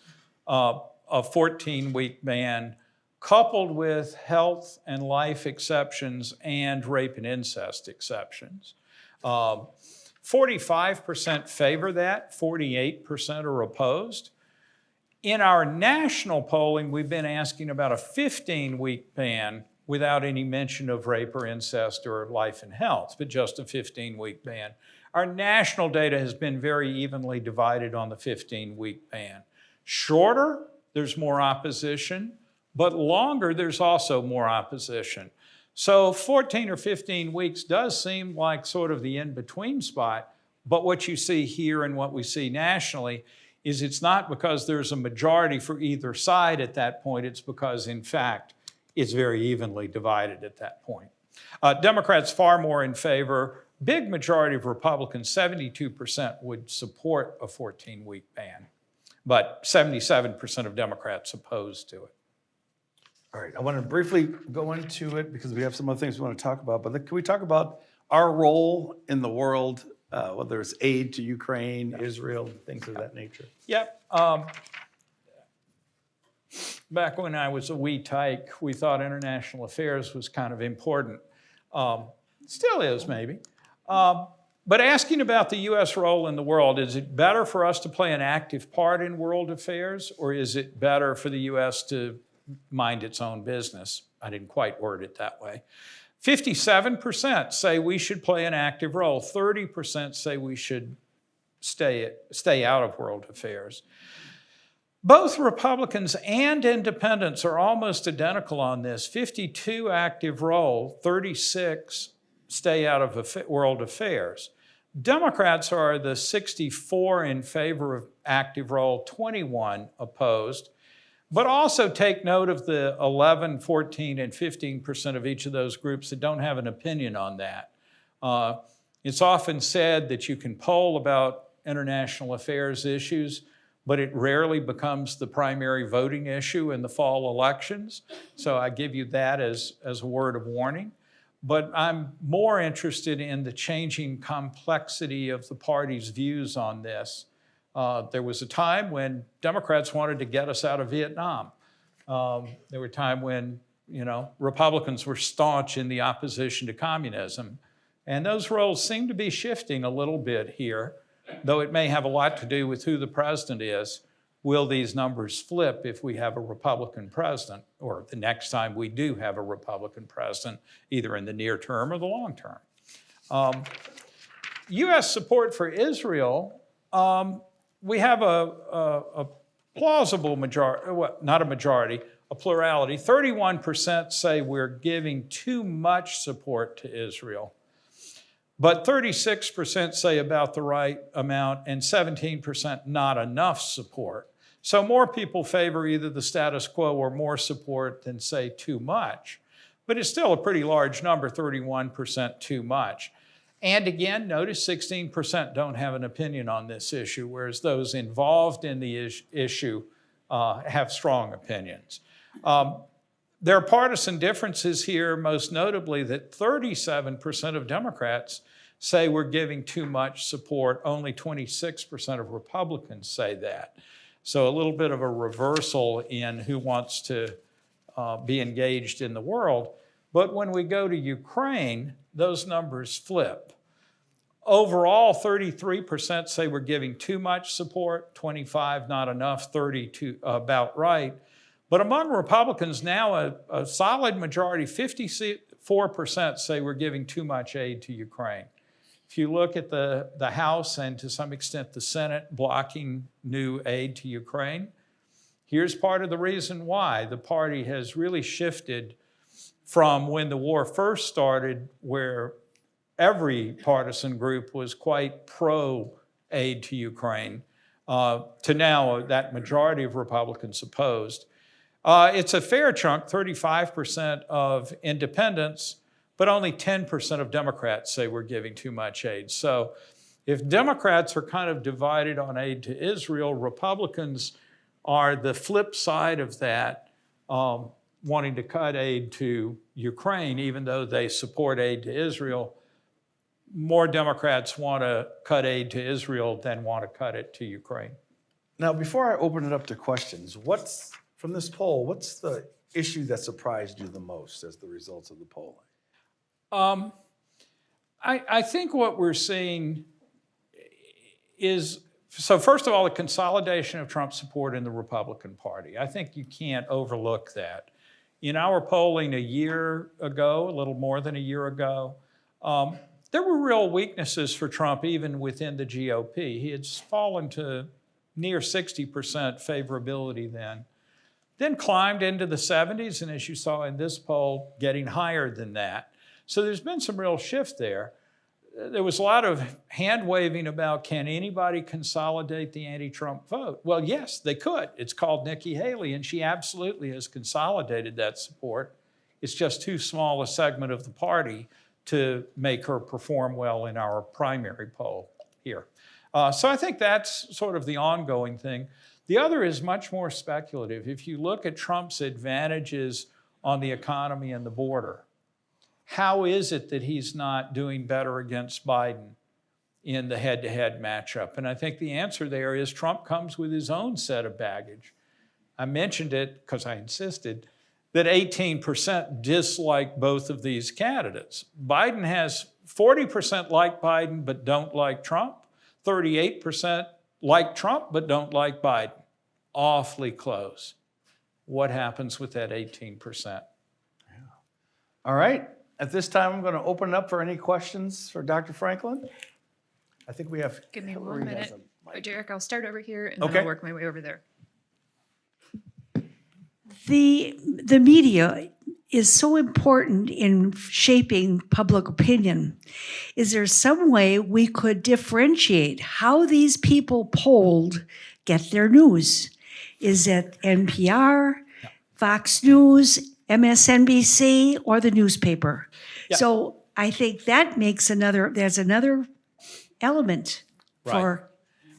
Speaker 2: a 14-week ban coupled with health and life exceptions and rape and incest exceptions. 45% favor that, 48% are opposed. In our national polling, we've been asking about a 15-week ban without any mention of rape or incest or life and health, but just a 15-week ban. Our national data has been very evenly divided on the 15-week ban. Shorter, there's more opposition, but longer, there's also more opposition. So 14 or 15 weeks does seem like sort of the in-between spot, but what you see here and what we see nationally is it's not because there's a majority for either side at that point, it's because, in fact, it's very evenly divided at that point. Democrats far more in favor. Big majority of Republicans, 72%, would support a 14-week ban, but 77% of Democrats opposed to it.
Speaker 3: All right, I want to briefly go into it because we have some other things we want to talk about, but can we talk about our role in the world, whether it's aid to Ukraine, Israel, things of that nature?
Speaker 2: Yep. Back when I was a wee tyke, we thought international affairs was kind of important. Still is, maybe. But asking about the U.S. role in the world, is it better for us to play an active part in world affairs, or is it better for the U.S. to mind its own business? I didn't quite word it that way. 57% say we should play an active role. 30% say we should stay out of world affairs. Both Republicans and independents are almost identical on this. 52 active role, 36 stay out of world affairs. Democrats are the 64 in favor of active role, 21 opposed. But also take note of the 11, 14, and 15% of each of those groups that don't have an opinion on that. It's often said that you can poll about international affairs issues, but it rarely becomes the primary voting issue in the fall elections. So I give you that as a word of warning. But I'm more interested in the changing complexity of the party's views on this. There was a time when Democrats wanted to get us out of Vietnam. There were a time when, Republicans were staunch in the opposition to communism. And those roles seem to be shifting a little bit here, though it may have a lot to do with who the president is. Will these numbers flip if we have a Republican president, or the next time we do have a Republican president, either in the near term or the long term? U.S. support for Israel, we have a plausible majority, well, not a majority, a plurality. 31% say we're giving too much support to Israel, but 36% say about the right amount and 17% not enough support. So more people favor either the status quo or more support than say too much. But it's still a pretty large number, 31% too much. And again, notice 16% don't have an opinion on this issue, whereas those involved in the issue have strong opinions. There are partisan differences here, most notably that 37% of Democrats say we're giving too much support. Only 26% of Republicans say that. So a little bit of a reversal in who wants to be engaged in the world. But when we go to Ukraine, those numbers flip. Overall, 33% say we're giving too much support, 25 not enough, 32 about right. But among Republicans now, a solid majority, 54% say we're giving too much aid to Ukraine. If you look at the House and to some extent the Senate blocking new aid to Ukraine, here's part of the reason why. The party has really shifted from when the war first started, where every partisan group was quite pro-aid to Ukraine, to now that majority of Republicans opposed. It's a fair chunk, 35% of independents, but only 10% of Democrats say we're giving too much aid. So if Democrats are kind of divided on aid to Israel, Republicans are the flip side of that, wanting to cut aid to Ukraine, even though they support aid to Israel. More Democrats want to cut aid to Israel than want to cut it to Ukraine.
Speaker 3: Now, before I open it up to questions, from this poll, what's the issue that surprised you the most as the results of the polling?
Speaker 2: I think what we're seeing is So first of all, the consolidation of Trump support in the Republican Party. I think you can't overlook that. In our polling a year ago, a little more than a year ago, there were real weaknesses for Trump even within the GOP. He had fallen to near 60% favorability then climbed into the 70s, and as you saw in this poll, getting higher than that. So there's been some real shift there. There was a lot of hand-waving about, can anybody consolidate the anti-Trump vote? Well, yes, they could. It's called Nikki Haley, and she absolutely has consolidated that support. It's just too small a segment of the party to make her perform well in our primary poll here. So I think that's sort of the ongoing thing. The other is much more speculative. If you look at Trump's advantages on the economy and the border, how is it that he's not doing better against Biden in the head-to-head matchup? And I think the answer there is Trump comes with his own set of baggage. I mentioned it because I insisted that 18% dislike both of these candidates. Biden has 40% like Biden but don't like Trump, 38% like Trump but don't like Biden. Awfully close. What happens with that 18%?
Speaker 1: All right. At this time, I'm going to open it up for any questions for Dr. Franklin. I think we have.
Speaker 4: Give me
Speaker 1: Hillary
Speaker 4: 1
Speaker 1: has
Speaker 4: minute.
Speaker 1: a mic.
Speaker 4: Derek, I'll start over here and then
Speaker 1: Okay.
Speaker 4: I'll work my way over there.
Speaker 5: The media is so important in shaping public opinion. Is there some way we could differentiate how these people polled get their news? Is it NPR, Fox News, MSNBC, or the newspaper?
Speaker 2: Yeah.
Speaker 5: So I think that makes there's another element for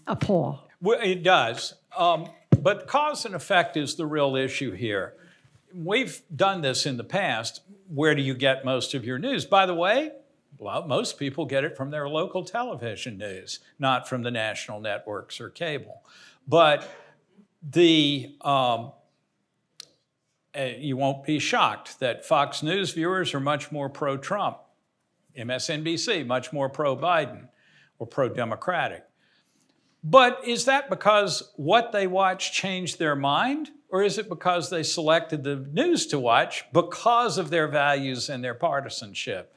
Speaker 5: a poll.
Speaker 2: Well, it does. But cause and effect is the real issue here. We've done this in the past. Where do you get most of your news? By the way, well, most people get it from their local television news, not from the national networks or cable. But you won't be shocked that Fox News viewers are much more pro-Trump, MSNBC much more pro-Biden or pro-Democratic. But is that because what they watch changed their mind? Or is it because they selected the news to watch because of their values and their partisanship?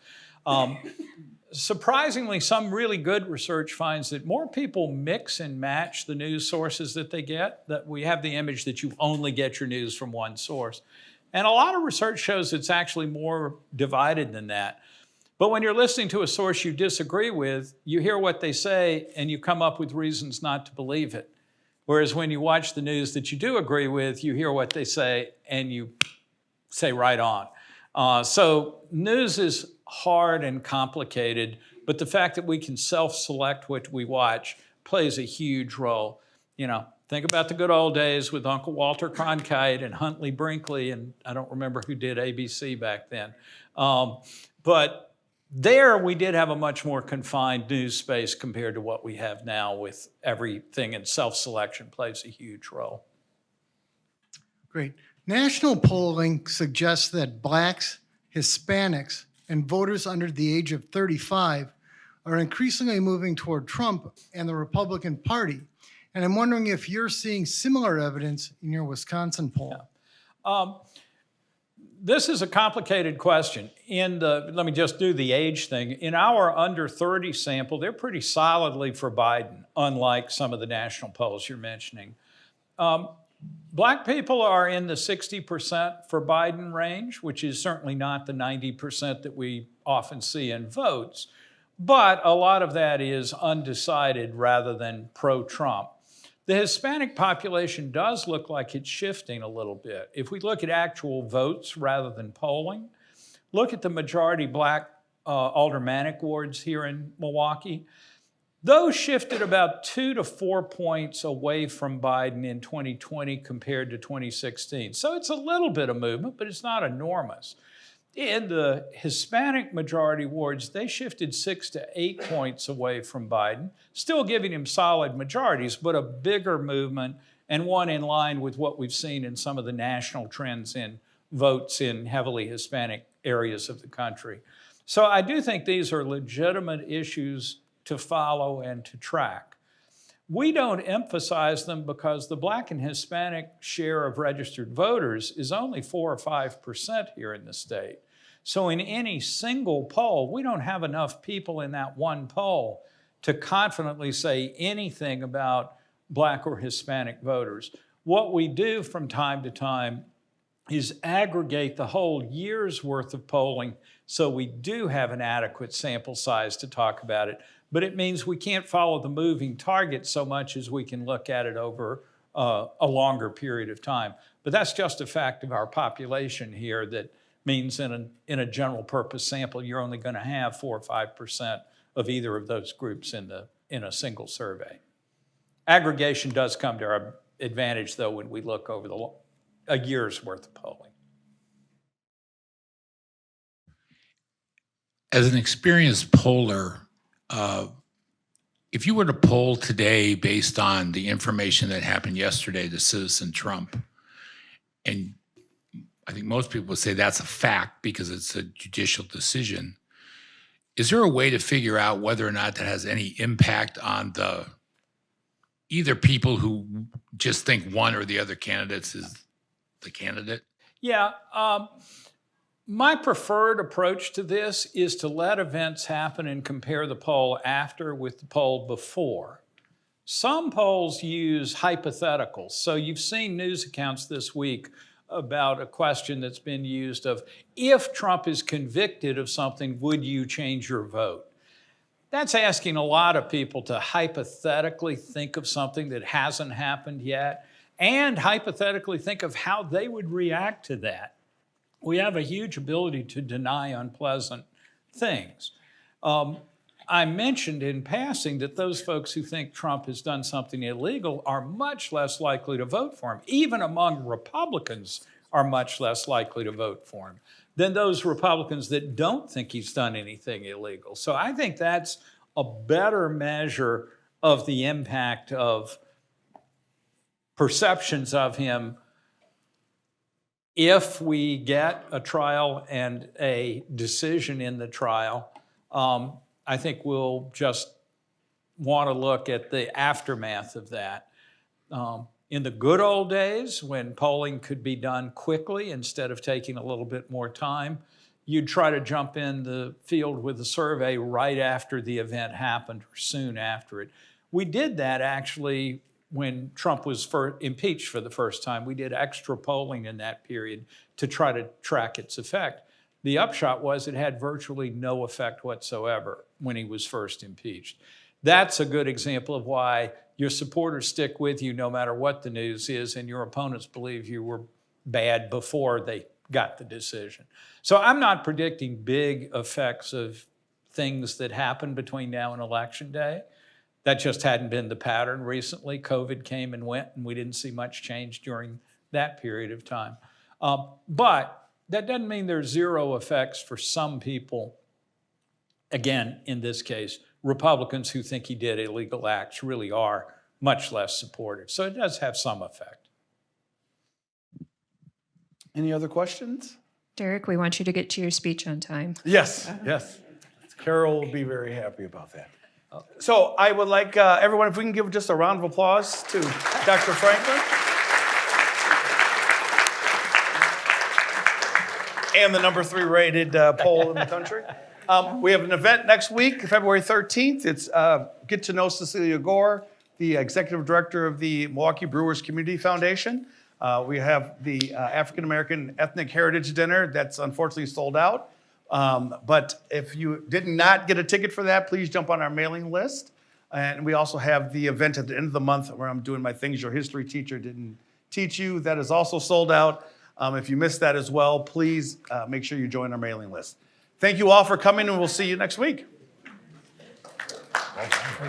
Speaker 2: Surprisingly, some really good research finds that more people mix and match the news sources that they get, that we have the image that you only get your news from one source. And a lot of research shows it's actually more divided than that. But when you're listening to a source you disagree with, you hear what they say and you come up with reasons not to believe it. Whereas when you watch the news that you do agree with, you hear what they say and you say right on. So news is hard and complicated, but the fact that we can self-select what we watch plays a huge role. You know, think about the good old days with Uncle Walter Cronkite and Huntley Brinkley, and I don't remember who did ABC back then. But there we did have a much more confined news space compared to what we have now with everything, and self-selection plays a huge role.
Speaker 6: Great. National polling suggests that Blacks, Hispanics, and voters under the age of 35 are increasingly moving toward Trump and the Republican Party. And I'm wondering if you're seeing similar evidence in your Wisconsin poll.
Speaker 2: This is a complicated question. Let me just do the age thing. In our under 30 sample, they're pretty solidly for Biden, unlike some of the national polls you're mentioning. Black people are in the 60% for Biden range, which is certainly not the 90% that we often see in votes, but a lot of that is undecided rather than pro-Trump. The Hispanic population does look like it's shifting a little bit. If we look at actual votes rather than polling, look at the majority Black aldermanic wards here in Milwaukee. Those shifted about 2 to 4 points away from Biden in 2020 compared to 2016. So it's a little bit of movement, but it's not enormous. In the Hispanic majority wards, they shifted 6 to 8 points away from Biden, still giving him solid majorities, but a bigger movement and one in line with what we've seen in some of the national trends in votes in heavily Hispanic areas of the country. So I do think these are legitimate issues to follow and to track. We don't emphasize them because the Black and Hispanic share of registered voters is only 4 or 5% here in the state. So in any single poll, we don't have enough people in that one poll to confidently say anything about Black or Hispanic voters. What we do from time to time is aggregate the whole year's worth of polling so we do have an adequate sample size to talk about it. But it means we can't follow the moving target so much as we can look at it over a longer period of time. But that's just a fact of our population here. That means in a general purpose sample, you're only going to have 4 or 5% of either of those groups in a single survey. Aggregation does come to our advantage, though, when we look over a year's worth of polling.
Speaker 7: As an experienced poller, if you were to poll today based on the information that happened yesterday to Citizen Trump, and I think most people would say that's a fact because it's a judicial decision, is there a way to figure out whether or not that has any impact on either people who just think one or the other candidates is the candidate?
Speaker 2: Yeah. My preferred approach to this is to let events happen and compare the poll after with the poll before. Some polls use hypotheticals. So you've seen news accounts this week about a question that's been used of, if Trump is convicted of something, would you change your vote? That's asking a lot of people to hypothetically think of something that hasn't happened yet and hypothetically think of how they would react to that. We have a huge ability to deny unpleasant things. I mentioned in passing that those folks who think Trump has done something illegal are much less likely to vote for him. Even among Republicans are much less likely to vote for him than those Republicans that don't think he's done anything illegal. So I think that's a better measure of the impact of perceptions of him if we get a trial and a decision in the trial. I think we'll just want to look at the aftermath of that. In the good old days, when polling could be done quickly instead of taking a little bit more time, you'd try to jump in the field with the survey right after the event happened or soon after it. We did that actually when Trump was impeached for the first time. We did extra polling in that period to try to track its effect. The upshot was it had virtually no effect whatsoever when he was first impeached. That's a good example of why your supporters stick with you no matter what the news is, and your opponents believe you were bad before they got the decision. So I'm not predicting big effects of things that happen between now and Election Day. That just hadn't been the pattern recently. COVID came and went, and we didn't see much change during that period of time. But that doesn't mean there's zero effects for some people. Again, in this case, Republicans who think he did illegal acts really are much less supportive. So it does have some effect.
Speaker 1: Any other questions?
Speaker 4: Derek, we want you to get to your speech on time.
Speaker 1: Yes, yes. Carol will be very happy about that. So I would like everyone, if we can give just a round of applause to Dr. Franklin. And the number 3 rated poll in the country. We have an event next week, February 13th. It's Get to Know Cecilia Gore, the Executive Director of the Milwaukee Brewers Community Foundation. We have the African American Ethnic Heritage Dinner that's unfortunately sold out. But if you did not get a ticket for that, please jump on our mailing list. And we also have the event at the end of the month where I'm doing my Things Your History Teacher Didn't Teach You. That is also sold out. If you missed that as well, please make sure you join our mailing list. Thank you all for coming, and we'll see you next week.